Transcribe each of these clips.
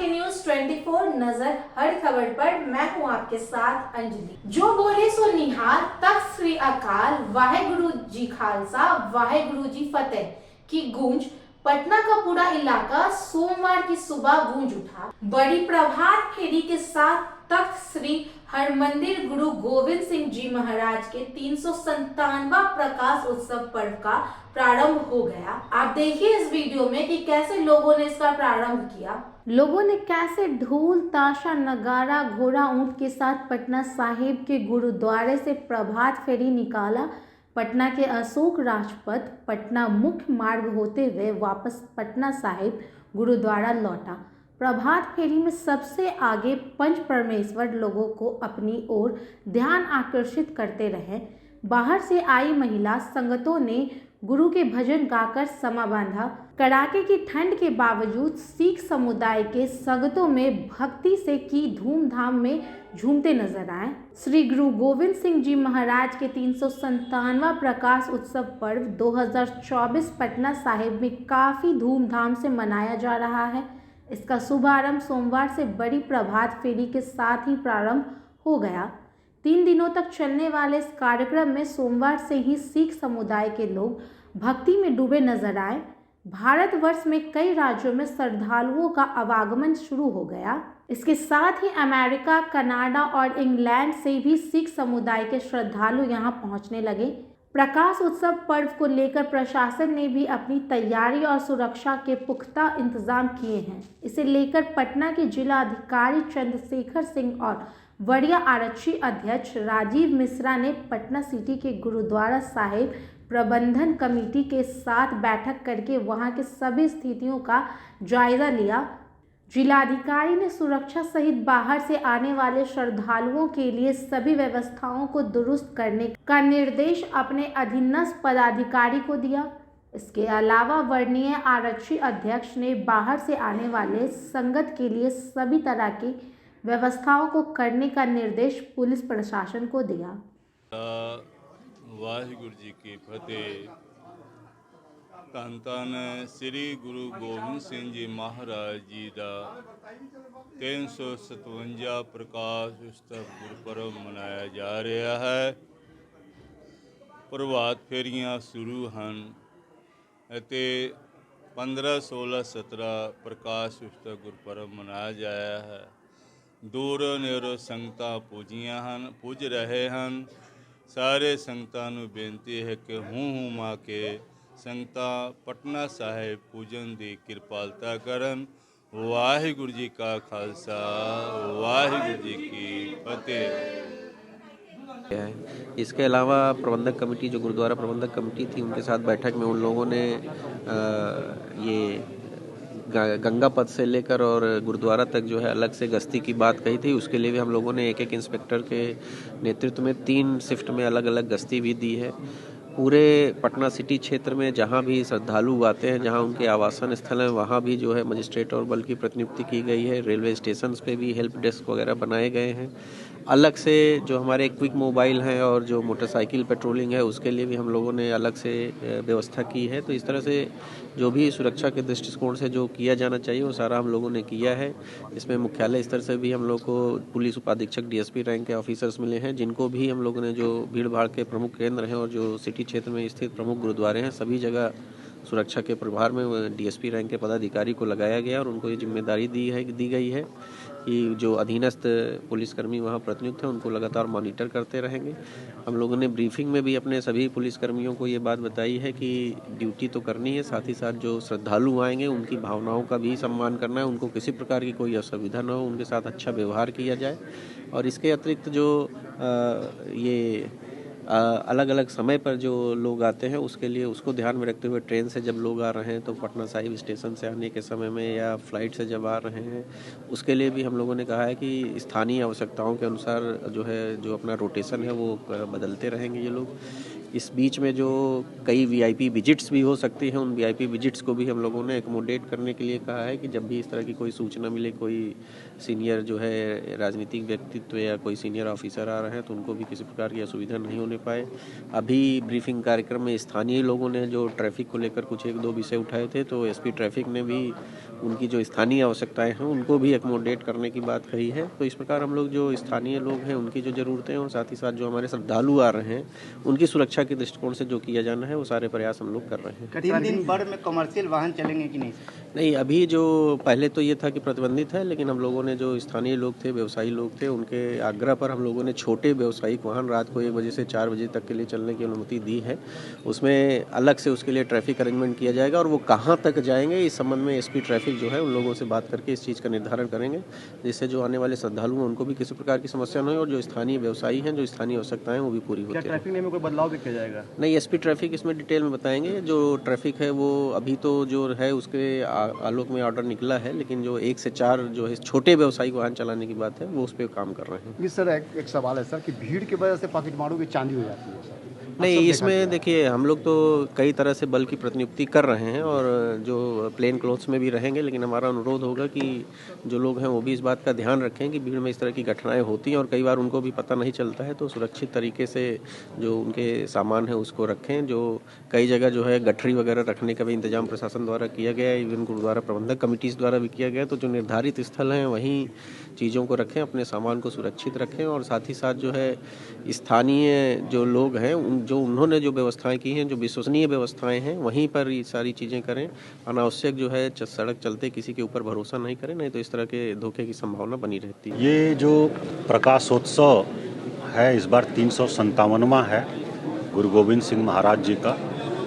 के न्यूज 24 नजर हर खबर पर मैं हूं आपके साथ अंजलि। जो बोले सो निहाल, तख्त श्री अकाल, वाहेगुरु जी खालसा वाहेगुरु जी फतेह की गूंज पटना का पूरा इलाका सोमवार की सुबह गूंज उठा। बड़ी प्रभात फेरी के साथ तख्त श्री हरमंदिर गुरु गोविंद सिंह जी महाराज के 357वां प्रकाश उत्सव पर्व का प्रारंभ हो गया। आप देखिए इस वीडियो में कि कैसे लोगों ने इसका प्रारंभ किया। लोगों ने कैसे ढोल ताशा नगारा घोड़ा ऊंट के साथ पटना साहिब के गुरुद्वारे से प्रभात फेरी निकाला। पटना के अशोक राजपथ पटना मुख्य मार्ग होते हुए वापस पटना साहिब गुरुद्वारा लौटा। प्रभात फेरी में सबसे आगे पंच परमेश्वर लोगों को अपनी ओर ध्यान आकर्षित करते रहे। बाहर से आई महिला संगतों ने गुरु के भजन गाकर समा बांधा। कड़ाके की ठंड के बावजूद सिख समुदाय के संगतों में भक्ति से की धूमधाम में झूमते नजर आए। श्री गुरु गोविंद सिंह जी महाराज के 357वां प्रकाश उत्सव पर्व 2024 पटना साहिब में काफी धूमधाम से मनाया जा रहा है। इसका शुभारंभ सोमवार से बड़ी प्रभात फेरी के साथ ही प्रारंभ हो गया। 3 दिनों तक चलने वाले इस कार्यक्रम में सोमवार से ही सिख समुदाय के लोग भक्ति में डूबे नजर आए। भारतवर्ष में कई राज्यों में श्रद्धालुओं का आवागमन शुरू हो गया। इसके साथ ही अमेरिका, कनाडा और इंग्लैंड से भी सिख समुदाय के श्रद्धालु यहां पहुंचने लगे। प्रकाश उत्सव पर्व को लेकर प्रशासन ने भी अपनी तैयारी और सुरक्षा के पुख्ता इंतजाम किए हैं। इसे लेकर पटना के जिला अधिकारी चंद्रशेखर सिंह और वरीय आरक्षी अध्यक्ष राजीव मिश्रा ने पटना सिटी के गुरुद्वारा साहिब प्रबंधन कमेटी के साथ बैठक करके वहां के सभी स्थितियों का जायजा लिया। जिलाधिकारी ने सुरक्षा सहित बाहर से आने वाले श्रद्धालुओं के लिए सभी व्यवस्थाओं को दुरुस्त करने का निर्देश अपने अधीनस्थ पदाधिकारी को दिया। इसके अलावा वरीय आरक्षी अध्यक्ष ने बाहर से आने वाले संगत के लिए सभी तरह की व्यवस्थाओं को करने का निर्देश पुलिस प्रशासन को दिया। वाहिगुरु जी की फतेह। धन धन श्री गुरु गोबिंद सिंह जी महाराज जी का 357 प्रकाश उत्सव गुरपुरब मनाया जा रहा है। प्रभात फेरियां शुरू हैं। 15, 16, 17 प्रकाश उत्सव गुरपुरब मनाया जाया है। दूर नेड़ों संगतां पूज रहे हैं। सारे संगतां नूं बेनती है कि हूँ माँ के संगतां पटना साहिब पूजन की किरपालता करन। वाहिगुरु जी का खालसा, वाहिगुरु जी की फतेह। इसके अलावा प्रबंधक कमेटी, जो गुरुद्वारा प्रबंधक कमेटी थी, उनके साथ बैठक में उन लोगों ने ये गंगा पथ से लेकर और गुरुद्वारा तक जो है अलग से गश्ती की बात कही थी। उसके लिए भी हम लोगों ने एक इंस्पेक्टर के नेतृत्व में 3 शिफ्ट में अलग अलग गश्ती भी दी है। पूरे पटना सिटी क्षेत्र में जहां भी श्रद्धालु आते हैं, जहां उनके आवासन स्थल हैं, वहां भी जो है मजिस्ट्रेट और बल की प्रतिनियुक्ति की गई है। रेलवे स्टेशन पे भी हेल्प डेस्क वगैरह बनाए गए हैं। अलग से जो हमारे क्विक मोबाइल हैं और जो मोटरसाइकिल पेट्रोलिंग है, उसके लिए भी हम लोगों ने अलग से व्यवस्था की है। तो इस तरह से जो भी सुरक्षा के दृष्टिकोण से जो किया जाना चाहिए वो सारा हम लोगों ने किया है। इसमें मुख्यालय स्तर से भी हम लोग को पुलिस उपाधीक्षक डीएसपी रैंक के ऑफिसर्स मिले हैं, जिनको भी हम लोगों ने जो भीड़ भाड़ के प्रमुख केंद्र हैं और जो सिटी क्षेत्र में स्थित प्रमुख गुरुद्वारे हैं, सभी जगह सुरक्षा के प्रभार में डीएसपी रैंक के पदाधिकारी को लगाया गया और उनको ये जिम्मेदारी दी गई है कि जो अधीनस्थ पुलिसकर्मी वहाँ प्रतिनियुक्त हैं उनको लगातार मॉनिटर करते रहेंगे। हम लोगों ने ब्रीफिंग में भी अपने सभी पुलिसकर्मियों को ये बात बताई है कि ड्यूटी तो करनी है, साथ ही साथ जो श्रद्धालु आएंगे उनकी भावनाओं का भी सम्मान करना है। उनको किसी प्रकार की कोई असुविधा न हो, उनके साथ अच्छा व्यवहार किया जाए। और इसके अतिरिक्त जो ये अलग अलग समय पर जो लोग आते हैं, उसके लिए उसको ध्यान में रखते हुए ट्रेन से जब लोग आ रहे हैं तो पटना साहिब स्टेशन से आने के समय में या फ्लाइट से जब आ रहे हैं, उसके लिए भी हम लोगों ने कहा है कि स्थानीय आवश्यकताओं के अनुसार जो है जो अपना रोटेशन है वो बदलते रहेंगे ये लोग। इस बीच में जो कई वीआईपी विजिट्स भी हो सकती हैं, उन वीआईपी विजिट्स को भी हम लोगों ने एकोमोडेट करने के लिए कहा है कि जब भी इस तरह की कोई सूचना मिले, कोई सीनियर जो है राजनीतिक व्यक्तित्व या कोई सीनियर ऑफिसर आ रहे हैं तो उनको भी किसी प्रकार की असुविधा नहीं होने पाए। अभी ब्रीफिंग कार्यक्रम में स्थानीय लोगों ने जो ट्रैफिक को लेकर कुछ एक दो विषय उठाए थे, तो एसपी ट्रैफिक ने भी उनकी जो स्थानीय आवश्यकताएं हैं उनको भी एकोमोडेट करने की बात कही है। तो इस प्रकार हम लोग जो स्थानीय लोग हैं उनकी जो ज़रूरतें हैं और साथ ही साथ जो हमारे श्रद्धालु आ रहे हैं उनकी सुरक्षा के दृष्टिकोण से जो किया जाना है वो सारे प्रयास हम लोग कर रहे हैं। 3 दिन बाद में कमर्शियल वाहन चलेंगे कि नहीं? नहीं, अभी जो पहले तो ये था कि प्रतिबंधित है, लेकिन हम लोगों ने जो स्थानीय लोग थे, व्यवसायी लोग थे, उनके आग्रह पर हम लोगों ने छोटे व्यवसायिक वाहन रात को 1 बजे से 4 बजे तक के लिए चलने की अनुमति दी है। उसमें अलग से उसके लिए ट्रैफिक अरेंजमेंट किया जाएगा और वो कहाँ तक जाएंगे इस संबंध में एसपी ट्रैफिक जो है उन लोगों से बात करके इस चीज़ का निर्धारण करेंगे, जिससे जो आने वाले श्रद्धालु हैं उनको भी किसी प्रकार की समस्या न हो और जो स्थानीय व्यवसायी हैं, जो स्थानीय आवश्यकताएं वो भी पूरी होती हैं। ट्रैफिक नियम में कोई बदलाव भी किया जाएगा? नहीं, एसपी ट्रैफिक इसमें डिटेल में बताएंगे। जो ट्रैफिक है वो अभी तो जो है उसके आलोक में ऑर्डर निकला है, लेकिन जो 1 से 4 जो है छोटे व्यवसायिक वाहन चलाने की बात है वो उस पर काम कर रहे हैं। जी सर, एक सवाल है सर कि भीड़ की वजह से पॉकेट मारों की चांदी हो जाती है सर। नहीं, इसमें देखिए हम लोग तो कई तरह से बल की प्रतिनियुक्ति कर रहे हैं और जो प्लेन क्लोथ्स में भी रहेंगे, लेकिन हमारा अनुरोध होगा कि जो लोग हैं वो भी इस बात का ध्यान रखें कि भीड़ में इस तरह की घटनाएं होती हैं और कई बार उनको भी पता नहीं चलता है, तो सुरक्षित तरीके से जो उनके सामान है उसको रखें। जो कई जगह जो है गठरी वगैरह रखने का भी इंतजाम प्रशासन द्वारा किया गया है, इवन गुरुद्वारा प्रबंधक कमिटीज़ द्वारा भी किया गया है। तो जो निर्धारित स्थल हैं वहीं चीज़ों को रखें, अपने सामान को सुरक्षित रखें और साथ ही साथ जो है स्थानीय जो लोग हैं जो उन्होंने जो व्यवस्थाएं की हैं, जो विश्वसनीय व्यवस्थाएं हैं, वहीं पर ये सारी चीज़ें करें। अनावश्यक जो है सड़क चलते किसी के ऊपर भरोसा नहीं करें, नहीं तो इस तरह के धोखे की संभावना बनी रहती है। ये जो प्रकाशोत्सव है इस बार 357वां है गुरु गोविंद सिंह महाराज जी का,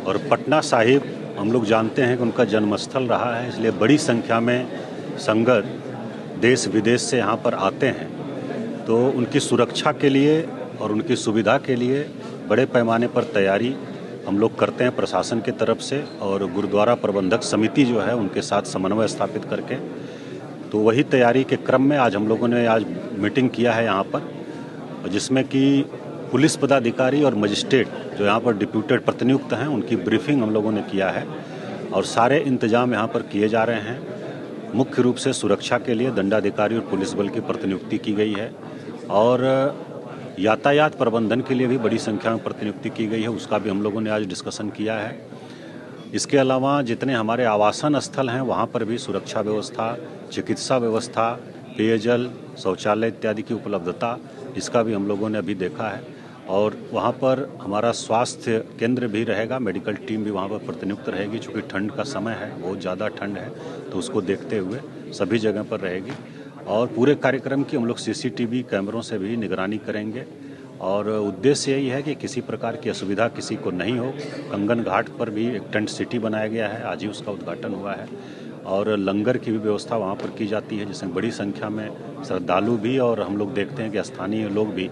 और पटना साहिब हम लोग जानते हैं कि उनका जन्मस्थल रहा है, इसलिए बड़ी संख्या में संगत देश विदेश से यहाँ पर आते हैं। तो उनकी सुरक्षा के लिए और उनकी सुविधा के लिए बड़े पैमाने पर तैयारी हम लोग करते हैं प्रशासन की तरफ से, और गुरुद्वारा प्रबंधक समिति जो है उनके साथ समन्वय स्थापित करके। तो वही तैयारी के क्रम में आज हम लोगों ने आज मीटिंग किया है यहाँ पर, जिसमें कि पुलिस पदाधिकारी और मजिस्ट्रेट जो यहाँ पर डिप्यूटेड प्रतिनियुक्त हैं उनकी ब्रीफिंग हम लोगों ने किया है और सारे इंतजाम यहाँ पर किए जा रहे हैं। मुख्य रूप से सुरक्षा के लिए दंडाधिकारी और पुलिस बल की प्रतिनियुक्ति की गई है और यातायात प्रबंधन के लिए भी बड़ी संख्या में प्रतिनियुक्ति की गई है, उसका भी हम लोगों ने आज डिस्कशन किया है। इसके अलावा जितने हमारे आवासन स्थल हैं वहाँ पर भी सुरक्षा व्यवस्था, चिकित्सा व्यवस्था, पेयजल, शौचालय इत्यादि की उपलब्धता, इसका भी हम लोगों ने अभी देखा है। और वहाँ पर हमारा स्वास्थ्य केंद्र भी रहेगा, मेडिकल टीम भी वहाँ पर प्रतिनियुक्त रहेगी, चूँकि ठंड का समय है, बहुत ज़्यादा ठंड है, तो उसको देखते हुए सभी जगह पर रहेगी। और पूरे कार्यक्रम की हम लोग सीसीटीवी कैमरों से भी निगरानी करेंगे और उद्देश्य यही है कि किसी प्रकार की असुविधा किसी को नहीं हो। कंगन घाट पर भी एक टेंट सिटी बनाया गया है, आज ही उसका उद्घाटन हुआ है, और लंगर की भी व्यवस्था वहाँ पर की जाती है, जिसमें बड़ी संख्या में श्रद्धालु भी और हम लोग देखते हैं कि स्थानीय लोग भी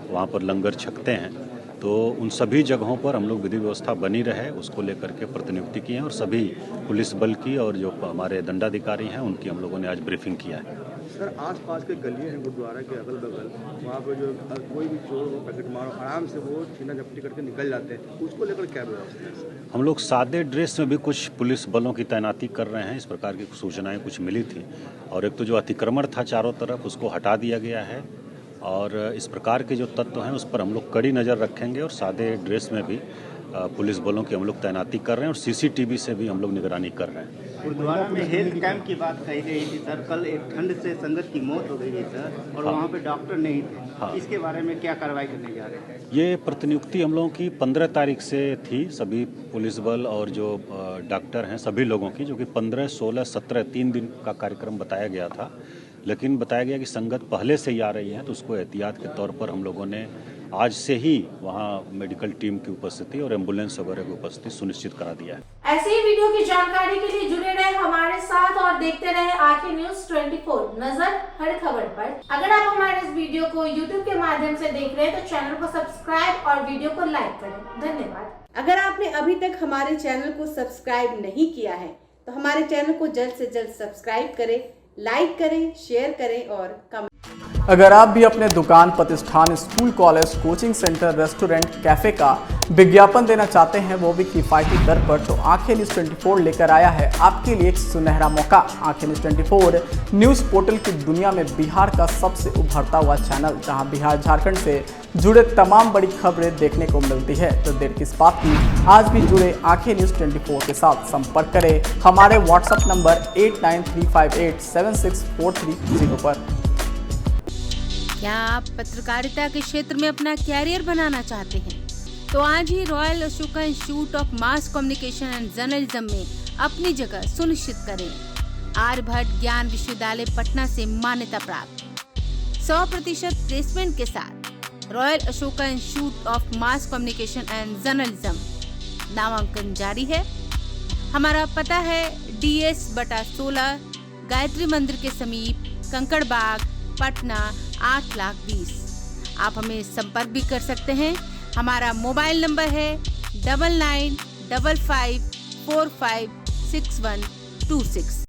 वहाँ पर लंगर छकते हैं। तो उन सभी जगहों पर हम लोग विधि व्यवस्था बनी रहे उसको लेकर के प्रतिनियुक्ति की है और सभी पुलिस बल की और जो हमारे दंडाधिकारी हैं उनकी हम लोगों ने आज ब्रीफिंग किया है। सर, आसपास के गलियां हैं गुरुद्वारा के अगल बगल, वहाँ पर जो कोई भी चोर हो, पैकेट मारो, आराम से वो छीना झपटी करके निकल जाते हैं, उसको लेकर क्या व्यवस्था है? हम लोग सादे ड्रेस में भी कुछ पुलिस बलों की तैनाती कर रहे हैं। इस प्रकार की सूचनाएं कुछ मिली थी और एक तो जो अतिक्रमण था चारों तरफ उसको हटा दिया गया है और इस प्रकार के जो तत्व हैं उस पर हम लोग कड़ी नज़र रखेंगे और सादे ड्रेस में भी पुलिस बलों की हम लोग तैनाती कर रहे हैं और सीसीटीवी से भी हम लोग निगरानी कर रहे हैं। गुरुद्वारा में हेल्थ कैंप की बात कही गई थी सर, कल एक ठंड से संगत की मौत हो गई है सर, और वहाँ पे डॉक्टर नहीं थे, इसके बारे में क्या कार्रवाई करने जा रहे हैं? ये प्रतिनियुक्ति हम लोगों की 15 तारीख से थी, सभी पुलिस बल और जो डॉक्टर हैं सभी लोगों की, जो कि 15, 16, 17 3 दिन का कार्यक्रम बताया गया था, लेकिन बताया गया कि संगत पहले से ही आ रही है तो उसको एहतियात के तौर पर हम लोगों ने आज से ही वहाँ मेडिकल टीम की उपस्थिति और एम्बुलेंस वगैरह की उपस्थिति सुनिश्चित करा दिया है। ऐसे ही वीडियो की जानकारी के लिए जुड़े रहे हमारे साथ और देखते रहे आंखें न्यूज़ 24, नजर हर खबर पर। अगर आप हमारे इस वीडियो को YouTube के माध्यम से देख रहे हैं तो चैनल को सब्सक्राइब और वीडियो को लाइक करें। धन्यवाद। अगर आपने अभी तक हमारे चैनल को सब्सक्राइब नहीं किया है तो हमारे चैनल को जल्द से जल्द सब्सक्राइब करें, लाइक करें, शेयर करें और कमेंट। अगर आप भी अपने दुकान, प्रतिष्ठान, school, college, coaching centre, restaurant, cafe का विज्ञापन देना चाहते हैं, वो भी किफ़ायती दर पर, तो आंखें न्यूज़ 24 लेकर आया है आपके लिए एक सुनहरा मौका। आंखें न्यूज़ 24 न्यूज़ पोर्टल की दुनिया में बिहार का सबसे उभरता हुआ चैनल, जहां बिहार झारखंड से जुड़े तमाम बड़ी खबरें देखने को मिलती है। तो देर किस बात की, आज भी जुड़े आंखें न्यूज़ 24 के साथ। संपर्क करें हमारे व्हाट्सएप नंबर 8935876430 पर। क्या आप पत्रकारिता के क्षेत्र में अपना कैरियर बनाना चाहते हैं? तो आज ही Royal Ashoka Institute of Mass Communication and Journalism में अपनी जगह सुनिश्चित करें। आर्यभट्ट ज्ञान विश्वविद्यालय पटना से मान्यता प्राप्त 100% प्लेसमेंट के साथ royal Ashoka Institute of Mass Communication and journalism नामांकन जारी है। हमारा पता है DS/16 गायत्री मंदिर के समीप, कंकड़बाग, पटना 8,20,000। आप हमें संपर्क भी कर सकते हैं। हमारा मोबाइल नंबर है 9955456126।